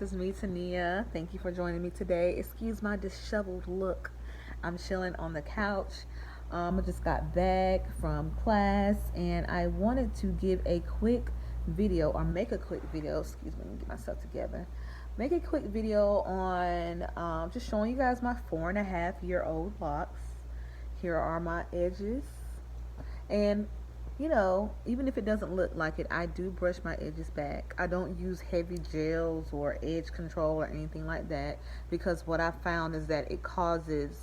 guys, it's me, Tania. Thank you for joining me today. Excuse my disheveled look. I'm chilling on the couch. I just got back from class and I wanted to give a quick video or make a quick video. Excuse me, let me get myself together. Make a quick video on just showing you guys my 4.5-year-old locks. Here are my edges. And even if it doesn't look like it, I do brush my edges back. I don't use heavy gels or edge control or anything like that because what I found is that it causes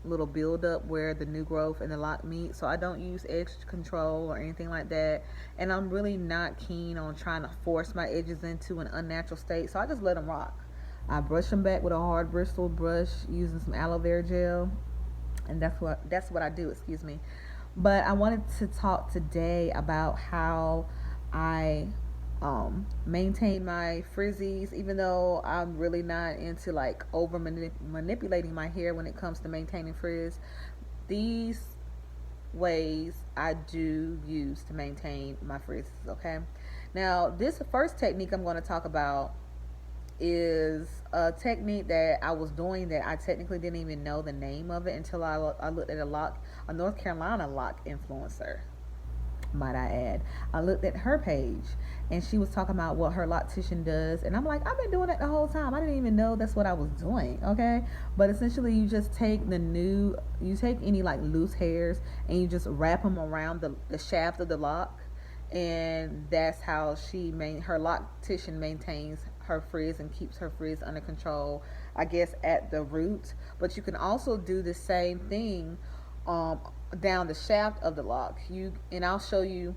little buildup where the new growth and the lock meet. So I don't use edge control or anything like that. And I'm really not keen on trying to force my edges into an unnatural state. So I just let them rock. I brush them back with a hard bristle brush using some aloe vera gel. And that's what I do, excuse me. But I wanted to talk today about how I maintain my frizzies, even though I'm really not into like over manipulating my hair when it comes to maintaining frizz. These ways I do use to maintain my frizzes, okay? Now, this first technique I'm going to talk about is a technique that I was doing that I technically didn't even know the name of it until I looked at a North Carolina lock influencer, might I add. I looked at her page and she was talking about what her loctician does, and I'm like, I've been doing that the whole time. I didn't even know that's what I was doing, okay? But essentially you just take any like loose hairs and you just wrap them around the shaft of the lock, and that's how her loctician maintains her frizz and keeps her frizz under control, I guess, at the root. But you can also do the same thing down the shaft of the lock. And I'll show you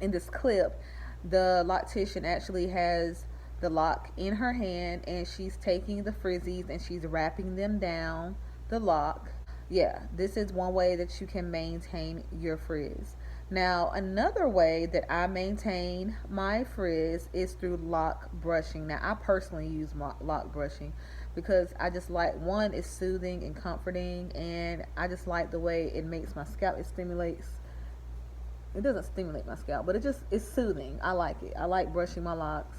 in this clip. The loctician actually has the lock in her hand and she's taking the frizzies and she's wrapping them down the lock. Yeah, this is one way that you can maintain your frizz. Now, another way that I maintain my frizz is through lock brushing. Now, I personally use lock brushing because I just like, one, it's soothing and comforting, and I just like the way it makes my scalp. It doesn't stimulate my scalp, but it's soothing. I like it. I like brushing my locks.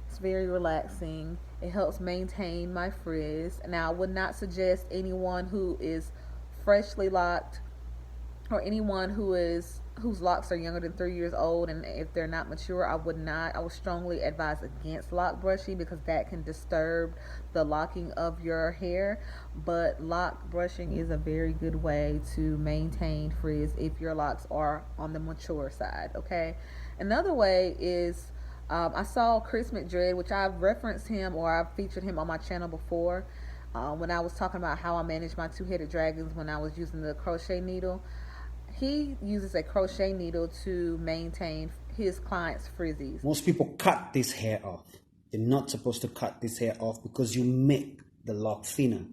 It's very relaxing. It helps maintain my frizz. Now, I would not suggest anyone who is freshly locked or anyone whose locks are younger than 3 years old, and if they're not mature, I would strongly advise against lock brushing because that can disturb the locking of your hair. But lock brushing is a very good way to maintain frizz if your locks are on the mature side, okay? Another way is I saw Kris McDred, which I've referenced him or I've featured him on my channel before when I was talking about how I managed my two-headed dragons when I was using the crochet needle. He uses a crochet needle to maintain his clients' frizzies. Most people cut this hair off. You're not supposed to cut this hair off because you make the lock thinner.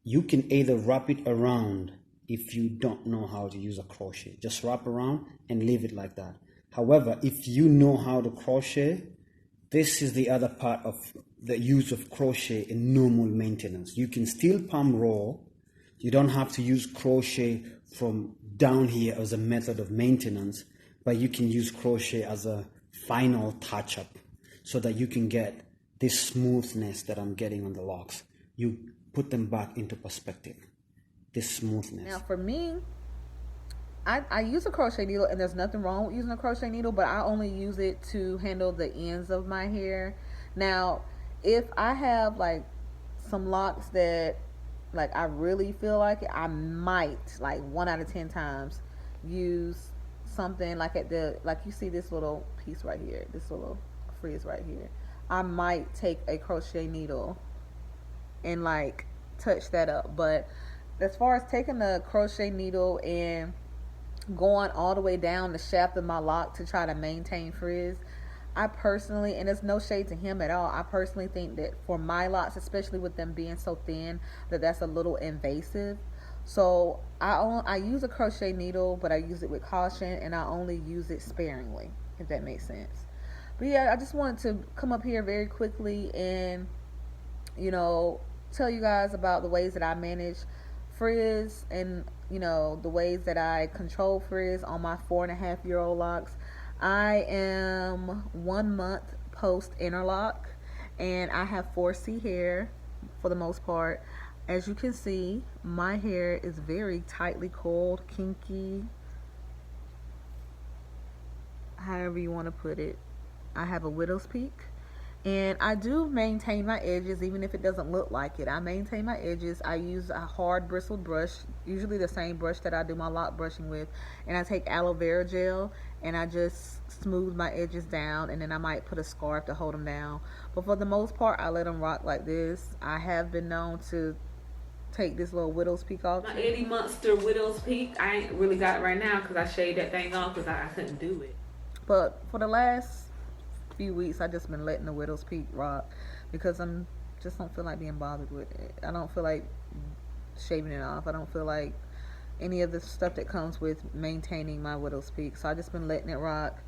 You can either wrap it around if you don't know how to use a crochet. Just wrap around and leave it like that. However, if you know how to crochet, this is the other part of the use of crochet in normal maintenance. You can still palm roll. You don't have to use crochet from down here as a method of maintenance, but you can use crochet as a final touch-up so that you can get this smoothness that I'm getting on the locks. You put them back into perspective, this smoothness. Now for me, I use a crochet needle, and there's nothing wrong with using a crochet needle, but I only use it to handle the ends of my hair. Now, if I have like some locks that like I really feel like it, I might, like 1 out of 10 times, use something like like you see this little piece right here, this little frizz right here. I might take a crochet needle and like touch that up. But as far as taking the crochet needle and going all the way down the shaft of my lock to try to maintain frizz, I personally, and there's no shade to him at all, I personally think that for my locks, especially with them being so thin, that's a little invasive. So I use a crochet needle, but I use it with caution, and I only use it sparingly, if that makes sense. But yeah, I just wanted to come up here very quickly and tell you guys about the ways that I manage frizz and the ways that I control frizz on my 4.5-year-old locks. I am 1 month post interlock, and I have 4C hair for the most part. As you can see, my hair is very tightly coiled, kinky, however you want to put it. I have a widow's peak, and I do maintain my edges even if it doesn't look like it. I maintain my edges. I use a hard bristled brush, usually the same brush that I do my lock brushing with, and I take aloe vera gel and I just smooth my edges down, and then I might put a scarf to hold them down. But for the most part, I let them rock like this. I have been known to take this little widow's peak off. My Eddie Munster widow's peak, I ain't really got it right now because I shaved that thing off because I couldn't do it. But for the last few weeks, I just been letting the widow's peak rock because I'm just don't feel like being bothered with it. I don't feel like shaving it off. I don't feel like any of the stuff that comes with maintaining my widow's peak. So I just been letting it rock.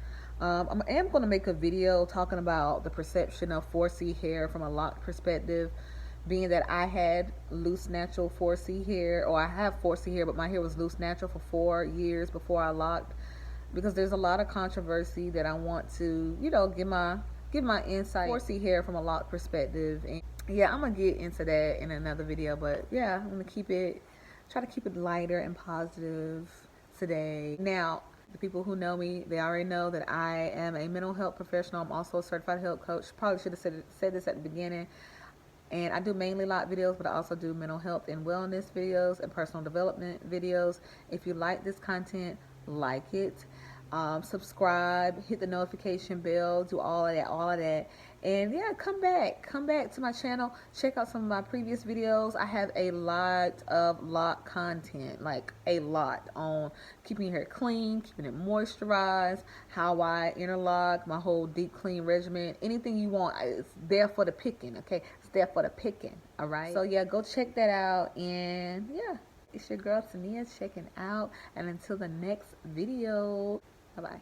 I am going to make a video talking about the perception of 4C hair from a lock perspective, being that I had loose natural 4C hair, or I have 4C hair, but my hair was loose natural for 4 years before I locked, because there's a lot of controversy that I want to, you know, give my insight 4C hair from a lock perspective. And yeah, I'm gonna get into that in another video, but yeah, I'm gonna try to keep it lighter and positive today. Now, the people who know me, they already know that I am a mental health professional. I'm also a certified health coach. Probably should have said this at the beginning. And I do mainly lock videos, but I also do mental health and wellness videos and personal development videos. If you like this content, like it, subscribe, hit the notification bell, do all of that. And yeah, come back to my channel, check out some of my previous videos. I have a lot of lock content, like a lot, on keeping your hair clean, keeping it moisturized, how I interlock, my whole deep clean regimen. Anything you want, it's there for the picking. Okay, it's there for the picking. All right, so yeah, go check that out. And yeah, it's your girl Tania checking out, and until the next video, bye bye.